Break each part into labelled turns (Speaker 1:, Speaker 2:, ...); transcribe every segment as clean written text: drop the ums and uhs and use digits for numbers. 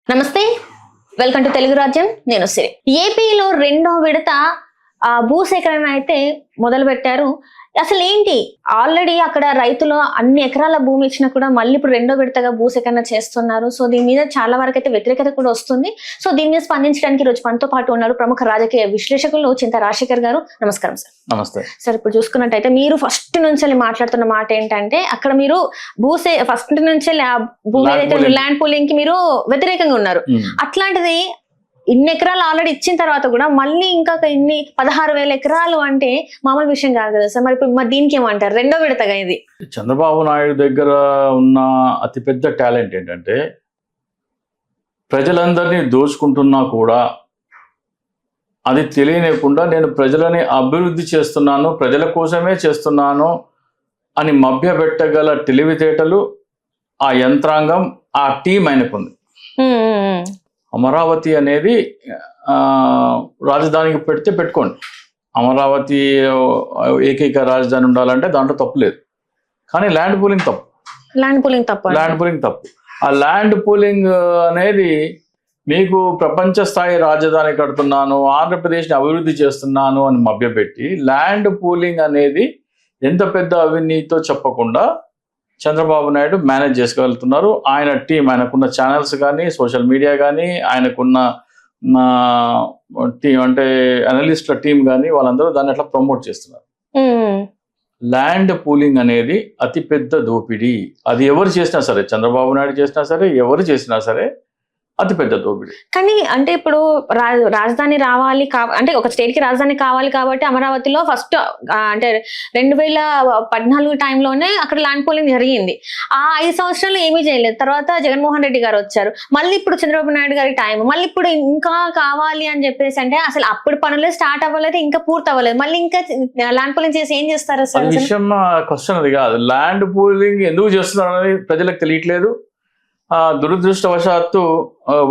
Speaker 1: నమస్తే, welcome to Telugu రాజ్యం. నేను సిరి. ఏపీలో రెండో విడత భూసేకరణ అయితే మొదలు పెట్టారు. అసలు ఏంటి, ఆల్రెడీ అక్కడ రైతులు అన్ని ఎకరాల భూమి ఇచ్చినా కూడా మళ్ళీ ఇప్పుడు రెండో విడతగా భూసేకరణ చేస్తున్నారు. సో దీని మీద చాలా వరకు అయితే వ్యతిరేకత కూడా వస్తుంది. సో దీని మీద స్పందించడానికి ఈరోజు మనతో పాటు ఉన్నారు ప్రముఖ రాజకీయ విశ్లేషకులు చింతా రాజశేఖర్ గారు. నమస్కారం సార్.
Speaker 2: నమస్తే
Speaker 1: సార్. ఇప్పుడు చూసుకున్నట్టయితే మీరు ఫస్ట్ నుంచి మాట్లాడుతున్న మాట ఏంటంటే అక్కడ మీరు ఫస్ట్ నుంచి భూమి ఏదైతే ల్యాండ్ పూలింగ్ కి మీరు వ్యతిరేకంగా ఉన్నారు. అట్లాంటిది ఇన్ని ఎకరాలు ఆల్రెడీ ఇచ్చిన తర్వాత కూడా మళ్ళీ ఇంకా ఇన్ని 16,000 ఎకరాలు అంటే మామూలు విషయం కాదు కదా సార్. మరి దీనికి ఏమంటారు? రెండో విడతగా ఇది.
Speaker 2: చంద్రబాబు నాయుడు దగ్గర ఉన్న అతిపెద్ద టాలెంట్ ఏంటంటే ప్రజలందరినీ దోచుకుంటున్నా కూడా అది తెలియనివ్వకుండా నేను ప్రజలని అభివృద్ధి చేస్తున్నాను, ప్రజల కోసమే చేస్తున్నాను అని మభ్యపెట్టగల తెలివితేటలు ఆ యంత్రాంగం, ఆ టీం ఆయనకుంది. అమరావతి అనేది రాజధానికి పెట్టుకోండి. అమరావతి ఏకైక రాజధాని ఉండాలంటే దాంట్లో తప్పు లేదు. కానీ ల్యాండ్ పూలింగ్ తప్పు. ఆ ల్యాండ్ పూలింగ్ అనేది మీకు ప్రపంచ స్థాయి రాజధాని కడుతున్నాను, ఆంధ్రప్రదేశ్ని అభివృద్ధి చేస్తున్నాను అని మభ్యపెట్టి ల్యాండ్ పూలింగ్ అనేది ఎంత పెద్ద అవినీతితో చెప్పకుండా చంద్రబాబు నాయుడు మేనేజ్ చేసుకోగలుగుతున్నారు. ఆయన టీం, ఆయనకున్న ఛానల్స్ కానీ, సోషల్ మీడియా కానీ, ఆయనకున్న టీం అంటే అనలిస్ట్ల టీం కానీ, వాళ్ళందరూ దాన్ని అట్లా ప్రమోట్ చేస్తున్నారు. ల్యాండ్ పూలింగ్ అనేది అతిపెద్ద దోపిడీ. అది ఎవరు చేసినా సరే, చంద్రబాబు నాయుడు చేసినా సరే, ఎవరు చేసినా సరే అతిపెద్ద దోపిడీ.
Speaker 1: కానీ అంటే ఇప్పుడు రాజధాని రావాలి అంటే ఒక స్టేట్ కి రాజధాని కావాలి కాబట్టి అమరావతిలో ఫస్ట్ అంటే 2014 టైంలోనే అక్కడ ల్యాండ్ పూలింగ్ జరిగింది. ఆ 5 సంవత్సరాలు ఏమీ చేయలేదు. తర్వాత జగన్మోహన్ రెడ్డి గారు వచ్చారు. మళ్ళీ ఇప్పుడు చంద్రబాబు నాయుడు గారి టైం, మళ్ళీ ఇప్పుడు ఇంకా కావాలి అని చెప్పేసి అంటే అసలు అప్పుడు పనులే స్టార్ట్ అవ్వలేదు, ఇంకా పూర్తి అవ్వలేదు. మళ్ళీ ఇంకా ల్యాండ్ పూలింగ్ చేసి ఏం చేస్తారు సార్?
Speaker 2: విషయం క్వశ్చన్ అది కాదు. ల్యాండ్ పూలింగ్ ఎందుకు చేస్తున్నారు అనేది ప్రజలకు తెలియట్లేదు. దురదృష్టవశాత్తు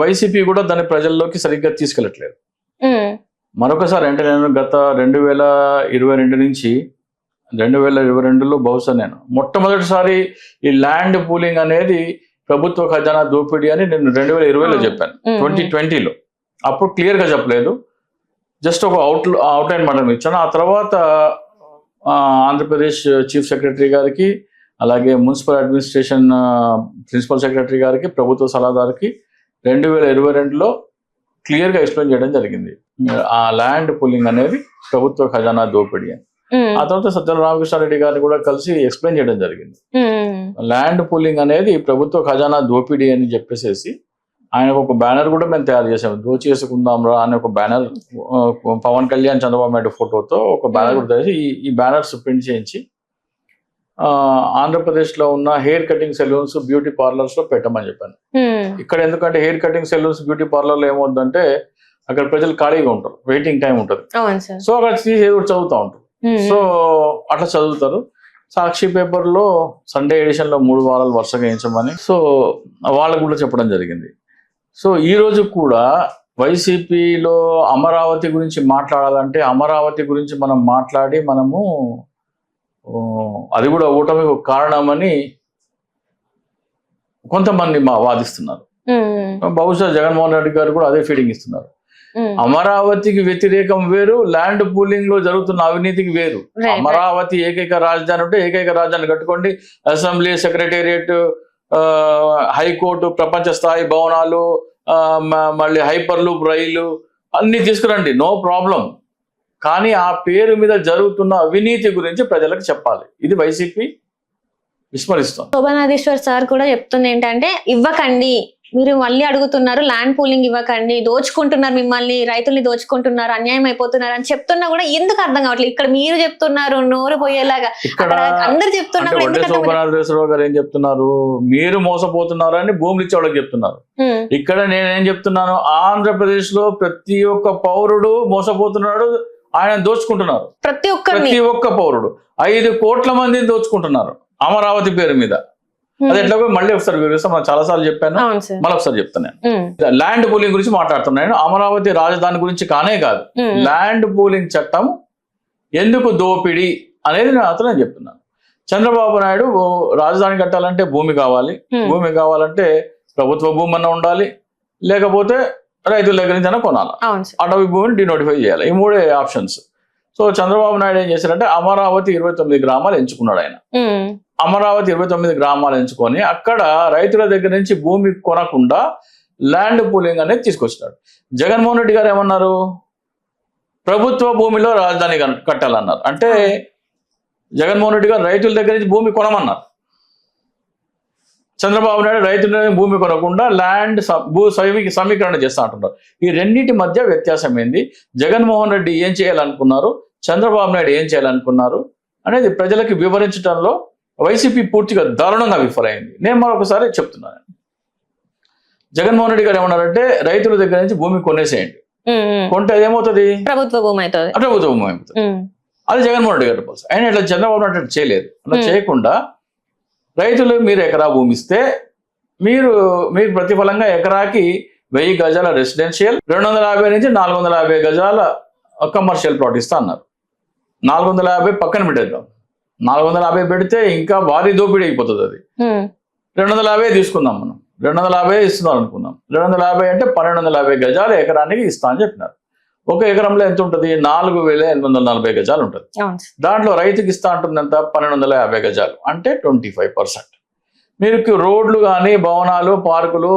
Speaker 2: వైసీపీ కూడా దాన్ని ప్రజల్లోకి సరిగ్గా తీసుకెళ్ళట్లేదు. మరొకసారి అంటే నేను గత 2022 నుంచి 2022లో బహుశా నేను మొట్టమొదటిసారి ఈ ల్యాండ్ పూలింగ్ అనేది ప్రభుత్వ ఖజానా దోపిడీ అని నేను 2020లో చెప్పాను. 2020లో అప్పుడు క్లియర్గా చెప్పలేదు, జస్ట్ ఒక అవుట్లైన్ మాత్రం ఇచ్చాను. ఆ తర్వాత ఆంధ్రప్రదేశ్ చీఫ్ సెక్రటరీ గారికి, అలాగే మున్సిపల్ అడ్మినిస్ట్రేషన్ ప్రిన్సిపల్ సెక్రటరీ గారికి, ప్రభుత్వ సలహాదారుకి 2022లో క్లియర్గా ఎక్స్ప్లెయిన్ చేయడం జరిగింది. ఆ ల్యాండ్ పూలింగ్ అనేది ప్రభుత్వ ఖజానా దోపిడీ అని. ఆ తర్వాత సజ్జల రామకృష్ణారెడ్డి గారిని కూడా కలిసి ఎక్స్ప్లెయిన్ చేయడం జరిగింది. ల్యాండ్ పూలింగ్ అనేది ప్రభుత్వ ఖజానా దోపిడీ అని చెప్పేసి ఆయనకు ఒక బ్యానర్ కూడా మేము తయారు చేసాము. దోచేసుకుందాం రా అని ఒక బ్యానర్, పవన్ కళ్యాణ్ చంద్రబాబు నాయుడు ఫోటోతో ఒక బ్యానర్ కూడా తయారు చేసి ఈ బ్యానర్స్ ప్రింట్ చేయించి ఆంధ్రప్రదేశ్ లో ఉన్న hair cutting salons, beauty parlours లో పెట్టమని చెప్పాను. ఇక్కడ ఎందుకంటే హెయిర్ కటింగ్ సెలూన్స్, బ్యూటీ పార్లర్లో ఏమవుతుందంటే అక్కడ ప్రజలు ఖాళీగా ఉంటారు, వెయిటింగ్ టైం ఉంటుంది. సో అక్కడ చదువుతూ ఉంటారు. సో అట్లా చదువుతారు. సాక్షి పేపర్లో సండే ఎడిషన్ లో 3 వారాలు వరుసగా వేయించమని సో వాళ్ళకు కూడా చెప్పడం జరిగింది. సో ఈ రోజు కూడా వైసీపీలో అమరావతి గురించి మాట్లాడాలంటే అమరావతి గురించి మనం మాట్లాడి మనము అది కూడా ఓటమికి కారణమని కొంతమంది వాదిస్తున్నారు. బహుశా జగన్మోహన్ రెడ్డి గారు కూడా అదే ఫీడింగ్ ఇస్తున్నారు. అమరావతికి వ్యతిరేకం వేరు, ల్యాండ్ పూలింగ్ లో జరుగుతున్న అవినీతికి వేరు. అమరావతి ఏకైక రాజధాని ఉంటే ఏకైక రాజధాని కట్టుకోండి. అసెంబ్లీ, సెక్రటేరియట్, హైకోర్టు, ప్రపంచ స్థాయి భవనాలు, మళ్ళీ హైపర్ లూప్ రైలు అన్ని తీసుకురండి, నో ప్రాబ్లం. కానీ ఆ పేరు మీద జరుగుతున్న అవినీతి గురించి ప్రజలకు చెప్పాలి. ఇది వైసీపీ విస్మరిస్తాం.
Speaker 1: శోభనాధీశ్వర్ సార్ కూడా చెప్తుంది ఏంటంటే ఇవ్వకండి, మీరు మళ్ళీ అడుగుతున్నారు ల్యాండ్ పూలింగ్ ఇవ్వకండి, దోచుకుంటున్నారు, మిమ్మల్ని రైతుల్ని దోచుకుంటున్నారు, అన్యాయం అయిపోతున్నారు అని చెప్తున్నా కూడా ఎందుకు అర్థం కావట్లేదు? ఇక్కడ మీరు చెప్తున్నారు నోరు పోయేలాగా, అందరు చెప్తున్నారు.
Speaker 2: శోభనాధీశ్వరరావు గారు ఏం చెప్తున్నారు? మీరు మోసపోతున్నారు అని భూములు ఇచ్చే వాళ్ళకి చెప్తున్నారు. ఇక్కడ నేనేం చెప్తున్నాను? ఆంధ్రప్రదేశ్ లో ప్రతి ఒక్క పౌరుడు మోసపోతున్నాడు, ఆయన దోచుకుంటున్నారు. ప్రతి ఒక్క పౌరుడు 5 కోట్ల మందిని దోచుకుంటున్నారు అమరావతి పేరు మీద. అది ఎట్లా మళ్ళీ ఒకసారి వివరిస్తాం. మనం చాలా సార్లు చెప్పాను, మళ్ళీ ఒకసారి చెప్తాను. ల్యాండ్ పూలింగ్ గురించి మాట్లాడుతున్నాను. అమరావతి రాజధాని గురించి కానే కాదు, ల్యాండ్ పూలింగ్ చట్టం ఎందుకు దోపిడీ అనేది నేను చెప్తున్నాను. చంద్రబాబు నాయుడు రాజధాని కట్టాలంటే భూమి కావాలి, భూమి కావాలంటే ప్రభుత్వ భూమి అన్న ఉండాలి, లేకపోతే రైతుల దగ్గర నుంచి అయినా కొనాలి,
Speaker 1: అవును సార్.
Speaker 2: అటవీ భూమిని డినోటిఫై చేయాలి. ఈ మూడే ఆప్షన్స్. సో చంద్రబాబు నాయుడు ఏం చేశారంటే అమరావతి 29 గ్రామాలు ఎంచుకున్నాడు ఆయన. అమరావతి 29 గ్రామాలు ఎంచుకొని అక్కడ రైతుల దగ్గర నుంచి భూమి కొనకుండా ల్యాండ్ పూలింగ్ అనేది తీసుకొచ్చినాడు. జగన్మోహన్ రెడ్డి గారు ఏమన్నారు, ప్రభుత్వ భూమిలో రాజధాని కట్టాలన్నారు. అంటే జగన్మోహన్ రెడ్డి గారు రైతుల దగ్గర నుంచి భూమి కొనమన్నారు. చంద్రబాబు నాయుడు రైతుల భూమి కొనకుండా ల్యాండ్ భూ సమీకరణ చేస్తా అంటున్నారు. ఈ రెండింటి మధ్య వ్యత్యాసం ఏంది, జగన్మోహన్ రెడ్డి ఏం చేయాలనుకున్నారు, చంద్రబాబు నాయుడు ఏం చేయాలనుకున్నారు అనేది ప్రజలకు వివరించడంలో వైసీపీ పూర్తిగా దారుణంగా విఫలమైంది. నేను మరొకసారి చెప్తున్నాను, జగన్మోహన్ రెడ్డి గారు ఏమన్నారంటే రైతుల దగ్గర నుంచి భూమి కొనేసేయండి, కొంటే ఏమవుతుంది,
Speaker 1: ప్రభుత్వ భూమి అవుతుంది.
Speaker 2: ప్రభుత్వ భూమి అవుతుంది. అది జగన్మోహన్ రెడ్డి గారు పోల్సి ఆయన ఇట్లా చంద్రబాబు నాయుడు చేయలేదు. అలా చేయకుండా రైతులు మీరు ఎకరా భూమి ఇస్తే మీరు ప్రతిఫలంగా ఎకరాకి 1000 గజాల రెసిడెన్షియల్, 250 నుంచి 450 గజాల కమర్షియల్ ప్లాట్ ఇస్తా అన్నారు. 450 పక్కన పెట్టేద్దాం, 450 పెడితే ఇంకా భారీ దోపిడీ అయిపోతుంది. అది 250 తీసుకుందాం, మనం 250 ఇస్తున్నాం అనుకుందాం. 250 అంటే 1250 గజాలు ఎకరానికి ఇస్తా అని చెప్పినారు. ఒక ఎకరంలో ఎంత ఉంటుంది, 4840 గజాలు ఉంటుంది. దాంట్లో రైతుకి ఇస్తా ఉంటుంది ఎంత, 1250 గజాలు, అంటే 25%. మీరు రోడ్లు కానీ, భవనాలు, పార్కులు,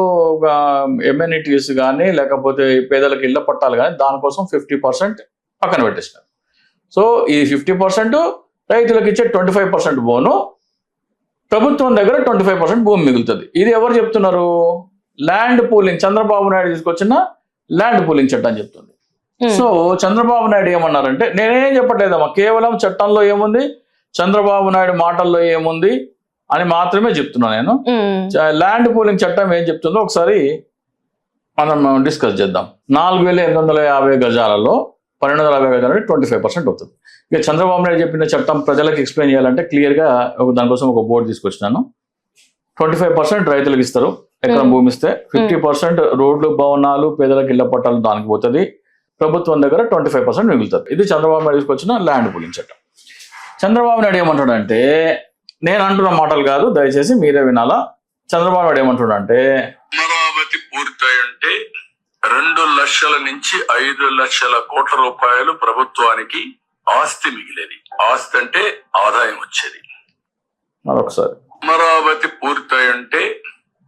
Speaker 2: ఎమ్యూనిటీస్ కానీ, లేకపోతే పేదలకు ఇళ్ల పట్టాలు కానీ, దానికోసం 50% పక్కన పెట్టేసినారు. సో ఈ 50% రైతులకు ఇచ్చే 25% బోను, ప్రభుత్వం దగ్గర 25% భూమి మిగులుతుంది. ఇది ఎవరు చెప్తున్నారు, ల్యాండ్ పూలింగ్, చంద్రబాబు నాయుడు తీసుకొచ్చిన ల్యాండ్ పూలింగ్ చట్టం చెప్తుంది. సో చంద్రబాబు నాయుడు ఏమన్నారంటే, నేనేం చెప్పట్లేదమ్మా, కేవలం చట్టంలో ఏముంది, చంద్రబాబు నాయుడు మాటల్లో ఏముంది అని మాత్రమే చెప్తున్నాను నేను. ల్యాండ్ పూలింగ్ చట్టం ఏం చెప్తుందో ఒకసారి మనం డిస్కస్ చేద్దాం. 4850 గజాలలో 1250 గజాలు 25% అవుతుంది. ఇక చంద్రబాబు నాయుడు చెప్పిన చట్టం ప్రజలకు ఎక్స్ప్లెయిన్ చేయాలంటే క్లియర్గా దానికోసం ఒక బోర్డు తీసుకొచ్చినాను. 25% రైతులకు ఇస్తారు ఎకరం భూమి ఇస్తే, 50% రోడ్లు, భవనాలు, పేదలకు ఇళ్ల పట్టాలు దానికి పోతుంది, ప్రభుత్వం దగ్గర 25% మిగులుతుంది. ఇది చంద్రబాబు నాయుడు తీసుకొచ్చిన ల్యాండ్ పూలింగ్ చట్టం. చంద్రబాబు నాయుడు ఏమంటాడంటే, నేను అంటున్న మాటలు కాదు, దయచేసి మీరే వినాలా. చంద్రబాబు నాయుడు ఏమంటాడంటే,
Speaker 3: అమరావతి పూర్తయింటే 2 లక్షల నుంచి 5 లక్షల కోట్ల రూపాయలు ప్రభుత్వానికి ఆస్తి మిగిలేది. ఆస్తి అంటే ఆదాయం వచ్చేది.
Speaker 2: మరొకసారి,
Speaker 3: అమరావతి పూర్తయింటే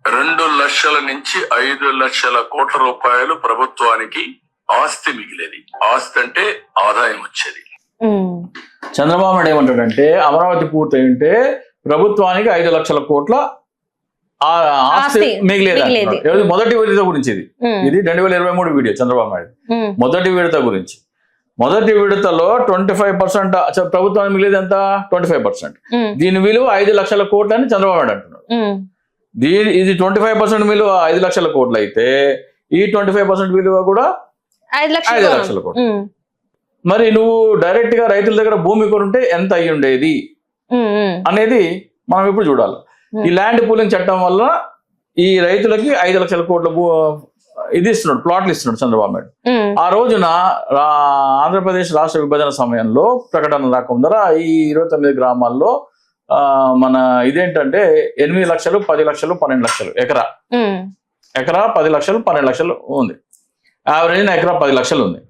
Speaker 3: 2 లక్షల నుంచి 5 లక్షల కోట్ల రూపాయలు ప్రభుత్వానికి ఆస్తి మిగిలేది. ఆస్తి అంటే ఆదాయం వచ్చేది.
Speaker 2: చంద్రబాబు నాయుడు ఏమంటాడంటే, అమరావతి పూర్తి ఉంటే ప్రభుత్వానికి 5 లక్షల కోట్ల ఆస్తి మిగిలేదు. మొదటి విడత గురించి ఇది 2023 వీడియో చంద్రబాబు నాయుడు మొదటి విడత గురించి. మొదటి విడతలో 25% ప్రభుత్వానికి మిగిలేదు ఎంత, 25%. దీని విలువ 5 లక్షల కోట్లు అని చంద్రబాబు నాయుడు అంటున్నాడు. ఇది 25% విలువ 5 లక్షల కోట్లు అయితే ఈ 25% విలువ కూడా 5 లక్షల కోట్లు. మరి నువ్వు డైరెక్ట్ గా రైతుల దగ్గర భూమి కొనుంటే ఎంత అయ్యి ఉండేది అనేది మనం ఇప్పుడు చూడాలి. ఈ ల్యాండ్ పూలింగ్ చట్టం వల్ల ఈ రైతులకి 5 లక్షల కోట్ల ఇది ఇస్తున్నాడు, ప్లాట్లు ఇస్తున్నాడు చంద్రబాబు నాయుడు. ఆ రోజున ఆంధ్రప్రదేశ్ రాష్ట్ర విభజన సమయంలో ప్రకటన రాకుండా ఈ 29 గ్రామాల్లో మన ఇదేంటంటే 8 లక్షలు, 10 లక్షలు, 12 లక్షలు ఎకరా 10 లక్షలు, 12 లక్షలు ఉంది. యావరేజ్ ఎకరా 10 లక్షలు ఉంది.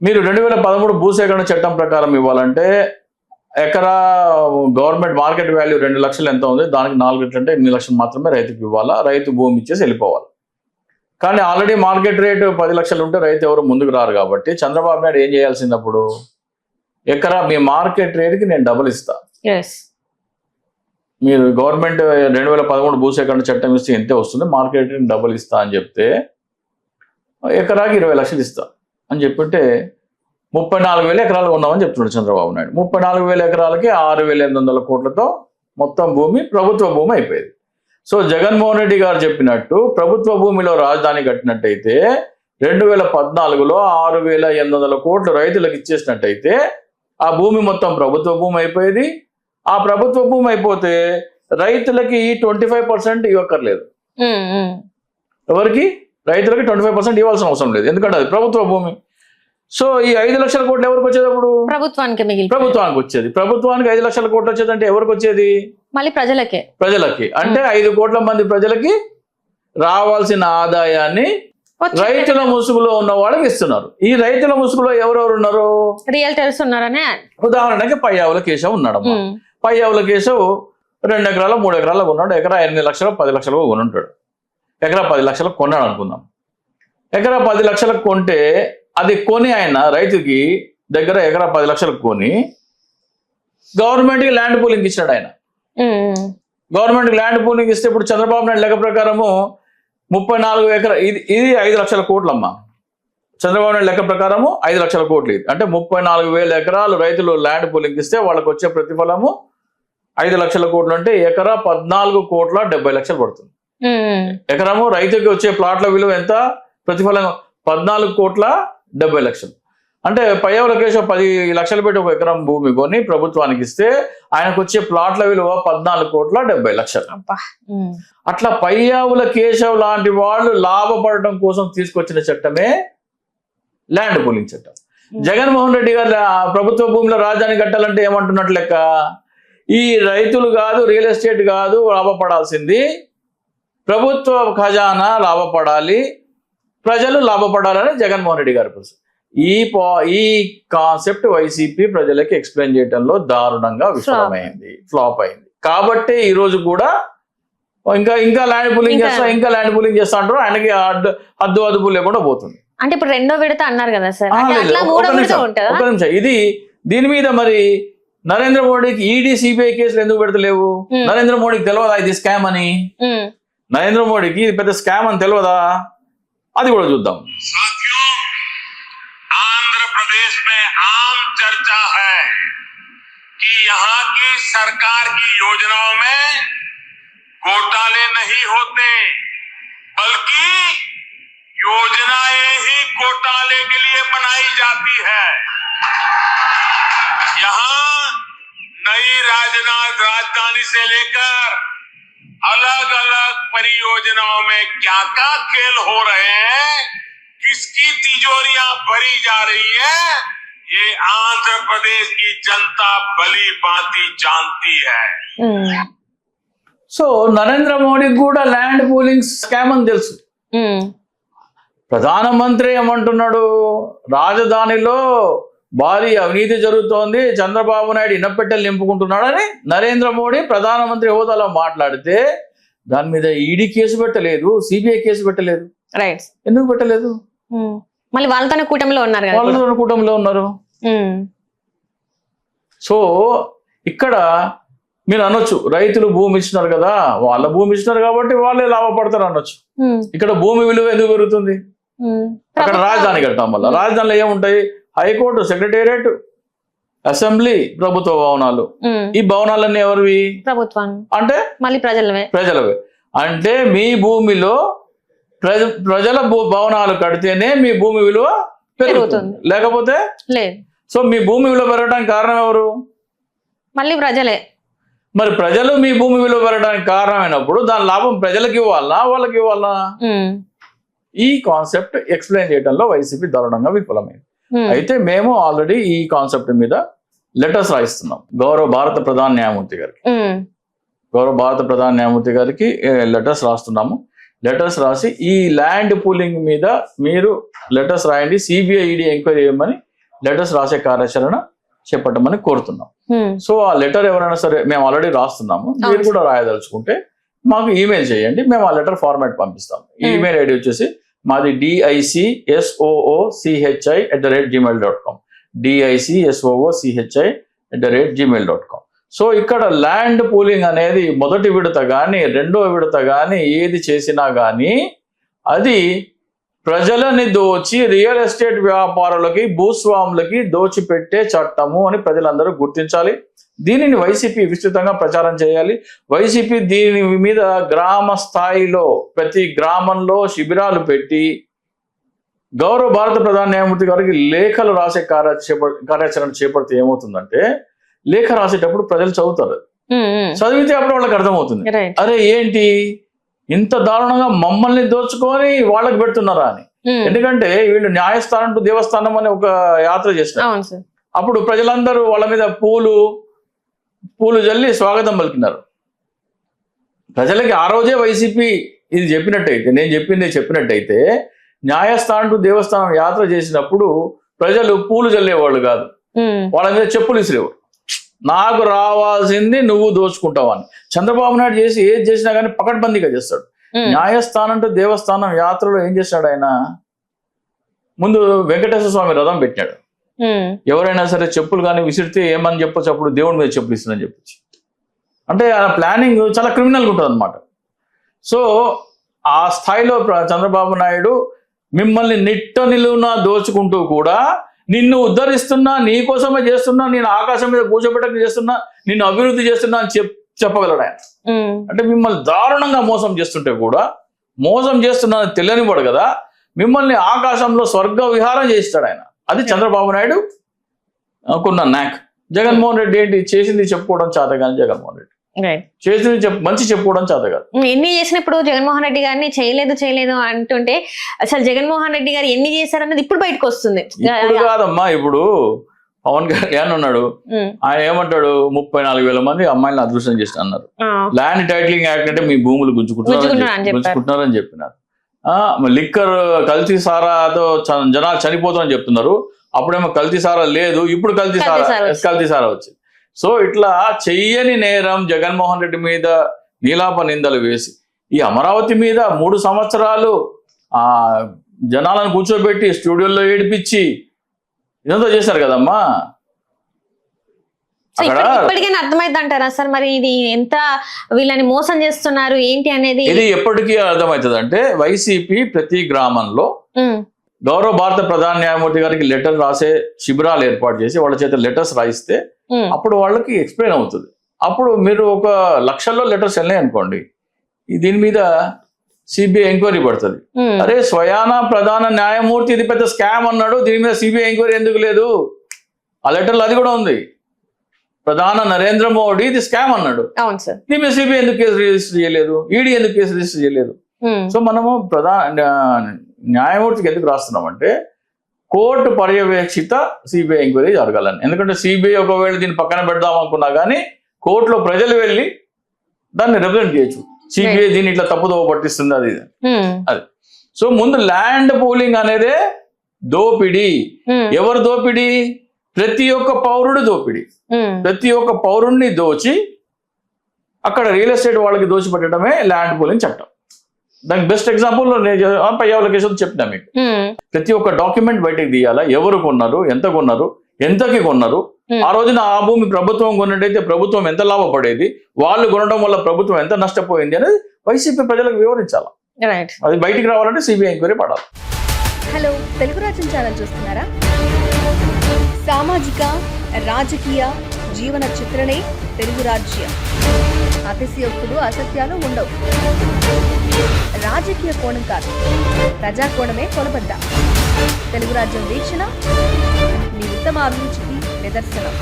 Speaker 2: మీరు 2013 భూసేకరణ చట్టం ప్రకారం ఇవ్వాలంటే ఎకరా గవర్నమెంట్ మార్కెట్ వాల్యూ 2 లక్షలు ఎంత ఉంది, దానికి 4 అంటే 8 లక్షలు మాత్రమే రైతుకి ఇవ్వాలా, రైతు భూమి ఇచ్చేసి వెళ్ళిపోవాలి. కానీ ఆల్రెడీ మార్కెట్ రేటు 10 లక్షలు ఉంటే రైతు ఎవరు ముందుకు రారు. కాబట్టి చంద్రబాబు నాయుడు ఏం చేయాల్సింది, అప్పుడు ఎకరా మీ మార్కెట్ రేటుకి నేను డబుల్ ఇస్తా, మీరు గవర్నమెంట్ 2013 భూసేకరణ చట్టం ఇస్తే ఎంతే వస్తుంది, మార్కెట్ రేట్ డబుల్ ఇస్తా అని చెప్తే ఎకరాకి 20 లక్షలు ఇస్తా అని చెప్పింటే 34,000 ఎకరాలు ఉన్నామని చెప్తున్నాడు చంద్రబాబు నాయుడు. 34,000 ఎకరాలకి 6,800 కోట్లతో మొత్తం భూమి ప్రభుత్వ భూమి అయిపోయింది. సో జగన్మోహన్ రెడ్డి గారు చెప్పినట్టు ప్రభుత్వ భూమిలో రాజధాని కట్టినట్టయితే 2014లో 6,800 కోట్లు రైతులకు ఇచ్చేసినట్టయితే ఆ భూమి మొత్తం ప్రభుత్వ భూమి అయిపోయేది. ఆ ప్రభుత్వ భూమి అయిపోతే రైతులకి 25% ఇవ్వక్కర్లేదు. ఎవరికి, రైతులకి 25% ఇవ్వాల్సిన అవసరం లేదు, ఎందుకంటే అది ప్రభుత్వ భూమి. సో ఈ 5 లక్షల కోట్లు ఎవరికి వచ్చేది, అప్పుడు ప్రభుత్వానికి వచ్చేది. ప్రభుత్వానికి 5 లక్షల కోట్లు వచ్చేది అంటే ఎవరికి వచ్చేది, మళ్ళీ ప్రజలకి. అంటే 5 కోట్ల మంది ప్రజలకి రావాల్సిన ఆదాయాన్ని రైతుల ముసుగులో ఉన్న వాళ్ళకి ఇస్తున్నారు. ఈ రైతుల ముసుగులో ఎవరెవరు ఉన్నారు?
Speaker 1: రియల్టర్స్ ఉన్నారనే.
Speaker 2: ఉదాహరణకి పయ్యావుల కేశవ్ ఉన్నాడమ్మా. పయ్యావుల కేశవ్ 2 ఎకరాల 3 ఎకరాల కొన్నాడు. ఎకరా 8 లక్షలు 10 లక్షలు కొని ఉంటాడు. ఎకరా 10 లక్షలకు కొన్నాడు అనుకుందాం. ఎకరా 10 లక్షలకు కొంటే అది కొని ఆయన రైతుకి దగ్గర ఎకరా 10 లక్షలకు కొని గవర్నమెంట్కి ల్యాండ్ పూలింగ్ ఇచ్చాడు ఆయన. గవర్నమెంట్కి ల్యాండ్ పూలింగ్ ఇస్తే ఇప్పుడు చంద్రబాబు నాయుడు లెక్క ప్రకారము 34 ఎకరా ఇది 5 లక్షల కోట్లమ్మా. చంద్రబాబు నాయుడు లెక్క ప్రకారము 5 లక్షల కోట్లు. ఇది అంటే 34,000 ఎకరాలు రైతులు ల్యాండ్ పూలింగ్ ఇస్తే వాళ్ళకి వచ్చే ప్రతిఫలము 5 లక్షల కోట్లు. అంటే ఎకరా 14,70,00,000 పడుతుంది. ఎకరము రైతుకి వచ్చే ప్లాట్ల విలువ ఎంత? ప్రతిఫలం 14,70,00,000. అంటే పయ్యావుల కేశవ్ 10 లక్షలు పెట్టి ఒక ఎకరం భూమి కొని ప్రభుత్వానికి ఇస్తే ఆయనకు వచ్చే ప్లాట్ల విలువ 14,70,00,000. అట్లా పయ్యావుల కేశవ్ లాంటి వాళ్ళు లాభపడటం కోసం తీసుకొచ్చిన చట్టమే ల్యాండ్ పూలింగ్ చట్టం. జగన్మోహన్ రెడ్డి గారు ప్రభుత్వ భూమిలో రాజధాని కట్టాలంటే ఏమంటున్నట్లు లెక్క, ఈ రైతులు కాదు, రియల్ ఎస్టేట్ కాదు లాభపడాల్సింది, ప్రభుత్వ ఖజానా లాభపడాలి, ప్రజలు లాభపడాలని జగన్మోహన్ రెడ్డి గారు కోసం ఈ కాన్సెప్ట్ వైసీపీ ప్రజలకి ఎక్స్ప్లెయిన్ చేయడంలో దారుణంగా విఫలమైంది, ఫ్లాప్ అయింది. కాబట్టి ఈ రోజు కూడా ఇంకా ల్యాండ్ పూలింగ్ చేస్తా అంటారు. ఆయనకి హద్దు అదుపు లేకుండా పోతుంది.
Speaker 1: అంటే ఇప్పుడు 2వ విడత అన్నారు కదా సార్,
Speaker 2: ఒక నిమిషం. దీని మీద మరి నరేంద్ర మోడీకి ఈడీ సిబిఐ కేసులు ఎందుకు పెడతలేవు? నరేంద్ర మోడీకి తెలియదా ఇది స్కామ్ అని? నరేంద్ర మోడీకి ఇది పెద్ద స్కామ్ అని తెలియదా? అది కూడా చూద్దాం.
Speaker 3: प्रदेश में आम चर्चा है कि यहाँ की सरकार की योजनाओं में घोटाले नहीं होते, बल्कि योजनाएं ही घोटाले के लिए बनाई जाती है। यहाँ नई राजधानी से लेकर अलग अलग परियोजनाओं में क्या क्या खेल हो रहे हैं, किसकी तिजोरियां भरी जा रही है, ये आंध्र प्रदेश की जनता भली भांति जानती है.
Speaker 2: సో నరేంద్ర మోడీకి కూడా ల్యాండ్ పూలింగ్ స్కామ్ అని తెలుసు. ప్రధానమంత్రి ఏమంటున్నాడు? రాజధానిలో భారీ అవినీతి జరుగుతోంది, చంద్రబాబు నాయుడు ఇనపెట్టెలు నింపుకుంటున్నాడని నరేంద్ర మోడీ ప్రధానమంత్రి హోదాలో మాట్లాడితే దాని మీద ఈడీ కేసు పెట్టలేదు, సిబిఐ కేసు పెట్టలేదు.
Speaker 1: రైట్.
Speaker 2: ఎందుకు పెట్టలేదు?
Speaker 1: మళ్ళీ వాళ్ళతోనే కూటమిలో ఉన్నారు.
Speaker 2: సో ఇక్కడ మీరు అనొచ్చు, రైతులు భూమి ఇచ్చినారు కదా, వాళ్ళ భూమి ఇచ్చినారు కాబట్టి వాళ్ళే లాభపడతారు అనొచ్చు. ఇక్కడ భూమి విలువ ఎందుకు పెరుగుతుంది? అక్కడ రాజధాని కడతాం వల్ల. రాజధానిలో ఏముంటాయి? హైకోర్టు, సెక్రటేరియట్, అసెంబ్లీ, ప్రభుత్వ భవనాలు. ఈ భవనాలన్నీ ఎవరివి? ప్రభుత్వం. అంటే మళ్ళీ ప్రజలవే. అంటే మీ భూమిలో ప్రజల భవనాలు కడితేనే మీ భూమి విలువ పెరుగుతుంది, లేకపోతే లేదు. సో మీ భూమి విలువ పెరగడానికి కారణం ఎవరు? మళ్ళీ ప్రజలే. మరి ప్రజలు మీ భూమి విలువ పెరగడానికి కారణమైనప్పుడు దాని లాభం ప్రజలకు ఇవ్వాలనా, వాళ్ళకి ఇవ్వాలనా? ఈ కాన్సెప్ట్ ఎక్స్ప్లెయిన్ చేయడంలో వైసీపీ దారుణంగా విఫలమైంది. అయితే మేము ఆల్రెడీ ఈ కాన్సెప్ట్ మీద లెటర్స్ రాయిస్తున్నాం గౌరవ భారత ప్రధాన న్యాయమూర్తి గారికి లెటర్స్ రాస్తున్నాము. లెటర్స్ రాసి ఈ ల్యాండ్ పూలింగ్ మీద మీరు లెటర్స్ రాయండి, సిబిఐ ఈడీ ఎంక్వైరీ చేయమని లెటర్స్ రాసే కార్యాచరణ చేపట్టమని కోరుతున్నాం. సో ఆ లెటర్ ఎవరైనా సరే మేము ఆల్రెడీ రాస్తున్నాము, మీరు కూడా రాయదలుచుకుంటే మాకు ఈమెయిల్ చేయండి, మేము ఆ లెటర్ ఫార్మాట్ పంపిస్తాం. ఈమెయిల్ ఐడి వచ్చేసి మాది DICSOOCHI@gmail.com, DICSOOCHI@gmail.com. సో ఇక్కడ ల్యాండ్ పూలింగ్ అనేది మొదటి విడత కానీ రెండో విడత కానీ ఏది చేసినా కానీ అది ప్రజలని దోచి రియల్ ఎస్టేట్ వ్యాపారులకి, భూస్వాములకి దోచిపెట్టే చట్టము అని ప్రజలందరూ గుర్తించాలి. దీనిని వైసీపీ విస్తృతంగా ప్రచారం చేయాలి. వైసీపీ దీని మీద గ్రామ స్థాయిలో ప్రతి గ్రామంలో శిబిరాలు పెట్టి గౌరవ భారత ప్రధాన న్యాయమూర్తి గారికి లేఖలు రాసే కార్యాచరణ చేపడితే ఏమవుతుందంటే, లేఖ రాసేటప్పుడు ప్రజలు చదువుతారు, చదివితే అప్పుడు వాళ్ళకి అర్థమవుతుంది, అరే ఏంటి ఇంత దారుణంగా మమ్మల్ని దోచుకొని వాళ్ళకి పెడుతున్నారా అని. ఎందుకంటే వీళ్ళు న్యాయస్థానం టు దేవస్థానం అని ఒక యాత్ర చేస్తారు. అప్పుడు ప్రజలందరూ వాళ్ళ మీద పూలు జల్లి స్వాగతం పలికినారు. ప్రజలకి ఆ రోజే వైసీపీ ఇది చెప్పినట్టయితే, నేను చెప్పినట్టయితే న్యాయస్థానం టు దేవస్థానం యాత్ర చేసినప్పుడు ప్రజలు పూలు చల్లేవాళ్ళు కాదు, వాళ్ళ మీద చెప్పులు ఇసిరేవారు. నాకు రావాల్సింది నువ్వు దోచుకుంటావని. చంద్రబాబు నాయుడు ఏది చేసినా కానీ పకడ్బందీగా చేస్తాడు. న్యాయస్థానం టు దేవస్థానం యాత్రలో ఏం చేశాడు ఆయన, ముందు వెంకటేశ్వర స్వామి రథం పెట్టాడు. ఎవరైనా సరే చెప్పులు కానీ విసిరితే ఏమని చెప్పొచ్చు, అప్పుడు దేవుడి మీద చెప్పులు ఇస్తుందని చెప్పొచ్చు. అంటే ఆ ప్లానింగ్ చాలా క్రిమినల్గా ఉంటుంది అనమాట. సో ఆ స్థాయిలో చంద్రబాబు నాయుడు మిమ్మల్ని నిట్ట నిలువునా దోచుకుంటూ కూడా నిన్ను ఉద్ధరిస్తున్నా, నీ కోసమే చేస్తున్నా, నేను ఆకాశం మీద కూర్చోబెట్టక చేస్తున్నా, నిన్ను అభివృద్ధి చేస్తున్నా అని చెప్పగలడు ఆయన. అంటే మిమ్మల్ని దారుణంగా మోసం చేస్తుంటే కూడా మోసం చేస్తున్నా తెలియనివాడు కదా, మిమ్మల్ని ఆకాశంలో స్వర్గ విహారం చేస్తాడు ఆయన. అది చంద్రబాబు నాయుడు కొన్న నాక్. జగన్మోహన్ రెడ్డి ఏంటి చేసింది చెప్పుకోవడం చేత కానీ, జగన్మోహన్ రెడ్డి చేసింది మంచి చెప్పుకోవడం చేత కాదు.
Speaker 1: ఎన్ని చేసినప్పుడు జగన్మోహన్ రెడ్డి గారిని చేయలేదు అంటుంటే అసలు జగన్మోహన్ రెడ్డి గారు ఎన్ని చేశారన్నది ఇప్పుడు బయటకు వస్తుంది.
Speaker 2: ఇప్పుడు కాదమ్మా, ఇప్పుడు పవన్ కళ్యాణ్ ఉన్నాడు, ఆయన ఏమంటాడు, 34,000 మంది అమ్మాయిలను అదృష్టం చేసిన అన్నారు. ల్యాండ్ టైటిలింగ్ యాక్ట్ అంటే మీ భూములు గుంజుకుంటున్నారని చెప్పినారు. లిక్కర్ కల్తీ సారాతో జనాలు పోతారని చెప్తున్నారు. అప్పుడేమో కల్తీ సారా లేదు, ఇప్పుడు కల్తీ సారా వచ్చింది. సో ఇట్లా చెయ్యని నేరం జగన్మోహన్ రెడ్డి మీద నీలాప నిందలు వేసి, ఈ అమరావతి మీద 3 సంవత్సరాలు జనాలను కూర్చోబెట్టి స్టూడియోలో ఏడిపించి ఇదంతా చేశారు కదమ్మా.
Speaker 1: ఇప్పటికైనా అర్థమైంది అంటారా సార్ మరి ఇది ఎంత వీళ్ళని మోసం చేస్తున్నారు ఏంటి అనేది?
Speaker 2: ఇది ఎప్పటికీ అర్థమవుతుంది అంటే, వైసీపీ ప్రతి గ్రామంలో గౌరవ భారత ప్రధాన న్యాయమూర్తి గారికి లెటర్ రాసే శిబిరాలు ఏర్పాటు చేసి వాళ్ళ చేత లెటర్స్ రాయిస్తే అప్పుడు వాళ్ళకి ఎక్స్ప్లెయిన్ అవుతుంది. అప్పుడు మీరు ఒక 1,00,000 లెటర్స్ వెళ్ళాయి అనుకోండి, దీని మీద సిబిఐ ఎంక్వైరీ పడుతుంది. అరే స్వయాన ప్రధాన న్యాయమూర్తి ఇది పెద్ద స్కామ్ అన్నాడు, దీని మీద సిబిఐ ఎంక్వైరీ ఎందుకు లేదు? ఆ లెటర్లో అది కూడా ఉంది. ప్రధాన నరేంద్ర మోడీ ఇది స్కామ్ అన్నాడు, దీని మీద సిబిఐ ఎందుకు కేసు రిజిస్టర్ చేయలేదు, ఈడీ ఎందుకు కేసు రిజిస్టర్ చేయలేదు? సో మనము న్యాయమూర్తికి ఎందుకు రాస్తున్నామంటే, కోర్టు పర్యవేక్షిత సిబిఐ ఎంక్వైరీ జరగాలని. ఎందుకంటే సిబిఐ ఒకవేళ దీన్ని పక్కన పెడదాం అనుకున్నా కానీ కోర్టులో ప్రజలు వెళ్ళి దాన్ని రిప్రజెంట్ చేయొచ్చు, సిబిఐ దీన్ని ఇట్లా తప్పుదోవ పట్టిస్తుంది అది. సో ముందు ల్యాండ్ పూలింగ్ అనేదే దోపిడీ. ఎవరు దోపిడీ? ప్రతి ఒక్క పౌరుడు దోపిడీ. ప్రతి ఒక్క పౌరుడిని దోచి అక్కడ రియల్ ఎస్టేట్ వాళ్ళకి దోచి పెట్టడమే ల్యాండ్ పూలింగ్ చట్టం. దానికి బెస్ట్ ఎగ్జాంపుల్ పయ్యావుల కేసులో చెప్పినా మీకు. ప్రతి ఒక్క డాక్యుమెంట్ బయటకు తీయాలా, ఎవరు కొన్నారు, ఎంత కొన్నారు, ఎంతకి కొన్నారు, ఆ రోజున ఆ భూమి ప్రభుత్వం కొన్నట్టయితే ప్రభుత్వం ఎంత లాభపడేది, వాళ్ళు కొనడం వల్ల ప్రభుత్వం ఎంత నష్టపోయింది అనేది వైసీపీ ప్రజలకు వివరించాలి. అది బయటికి రావాలంటే సిబిఐ ఎంక్వైరీ పడాలి.
Speaker 4: హలో, తెలుగు రాజ్యం ఛానల్ చూస్తున్నారా? సామాజిక రాజకీయ జీవన చిత్రణే తెలుగు రాజ్యం. అతిశయోక్తులు అసత్యాలు ఉండవు. రాజకీయ కోణం కాదు, ప్రజా కోణమే కొనబడ్డ తెలుగు రాజ్యం వీక్షణ మీ ఉత్తమ అభిరుచికి నిదర్శనం.